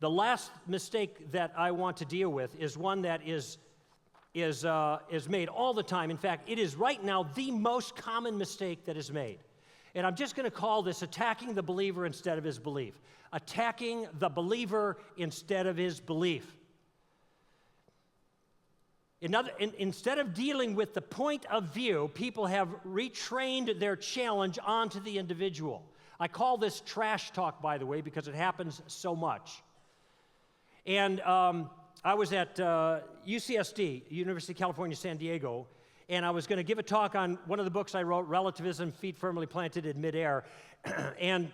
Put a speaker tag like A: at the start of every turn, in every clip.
A: The last mistake that I want to deal with is one that is made all the time. In fact, it is right now the most common mistake that is made. And I'm just going to call this attacking the believer instead of his belief. Attacking the believer instead of his belief. Instead of dealing with the point of view, people have retrained their challenge onto the individual. I call this trash talk, by the way, because it happens so much. And I was at UCSD, University of California, San Diego, and I was going to give a talk on one of the books I wrote, Relativism, Feet Firmly Planted in Midair. And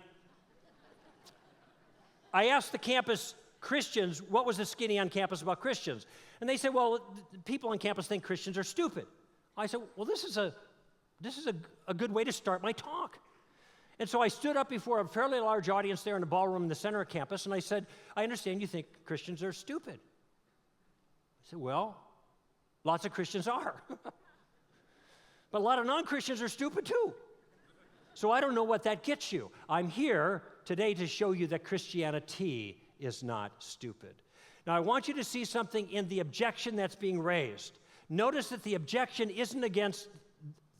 A: I asked the campus Christians, what was the skinny on campus about Christians? And they said, well, people on campus think Christians are stupid. I said, well, this is a good way to start my talk. And so I stood up before a fairly large audience there in the ballroom in the center of campus, and I said, I understand you think Christians are stupid. I said, well, lots of Christians are. But a lot of non-Christians are stupid too. So I don't know what that gets you. I'm here today to show you that Christianity is not stupid. Now, I want you to see something in the objection that's being raised. Notice that the objection isn't against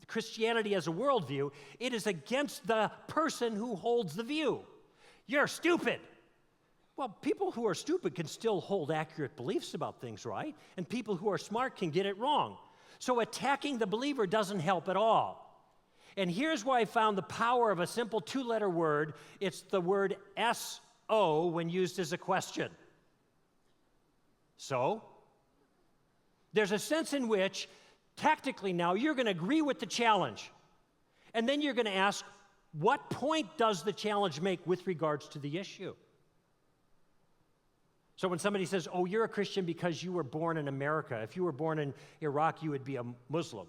A: Christianity as a worldview. It is against the person who holds the view. You're stupid. Well, people who are stupid can still hold accurate beliefs about things, right? And people who are smart can get it wrong. So attacking the believer doesn't help at all. And here's where I found the power of a simple two-letter word. It's the word S-O when used as a question. So, there's a sense in which, tactically now, you're going to agree with the challenge. And then you're going to ask, what point does the challenge make with regards to the issue? So when somebody says, oh, you're a Christian because you were born in America. If you were born in Iraq, you would be a Muslim.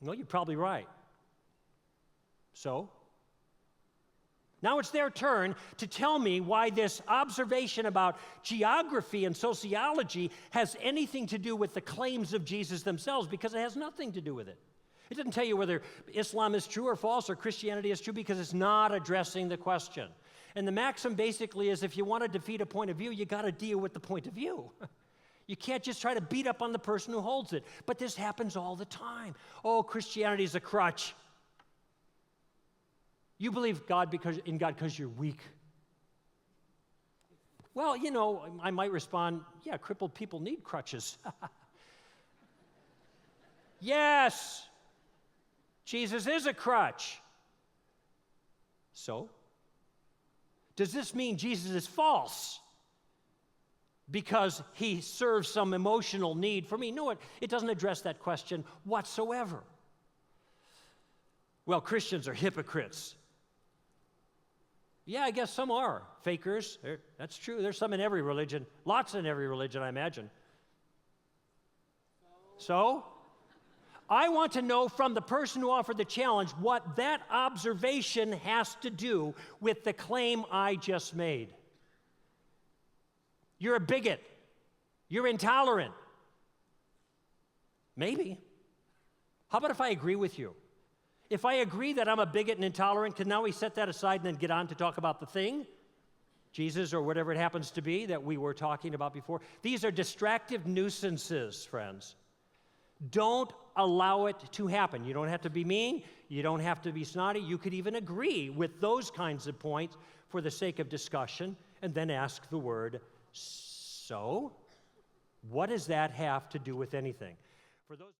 A: Well, you're probably right. So? Now it's their turn to tell me why this observation about geography and sociology has anything to do with the claims of Jesus themselves, because it has nothing to do with it. It doesn't tell you whether Islam is true or false or Christianity is true, because it's not addressing the question. And the maxim basically is, if you want to defeat a point of view, you got to deal with the point of view. You can't just try to beat up on the person who holds it. But this happens all the time. Oh, Christianity is a crutch. You believe in God because you're weak. Well, you know, I might respond, yeah, crippled people need crutches. Yes, Jesus is a crutch. So, does this mean Jesus is false because he serves some emotional need for me? No, it doesn't address that question whatsoever. Well, Christians are hypocrites. Yeah, I guess some are fakers. That's true. There's some in every religion. Lots in every religion, I imagine. So, I want to know from the person who offered the challenge what that observation has to do with the claim I just made. You're a bigot. You're intolerant. Maybe. How about if I agree with you? If I agree that I'm a bigot and intolerant, can now we set that aside and then get on to talk about the thing? Jesus or whatever it happens to be that we were talking about before. These are distractive nuisances, friends. Don't allow it to happen. You don't have to be mean. You don't have to be snotty. You could even agree with those kinds of points for the sake of discussion and then ask the word, so? What does that have to do with anything? For those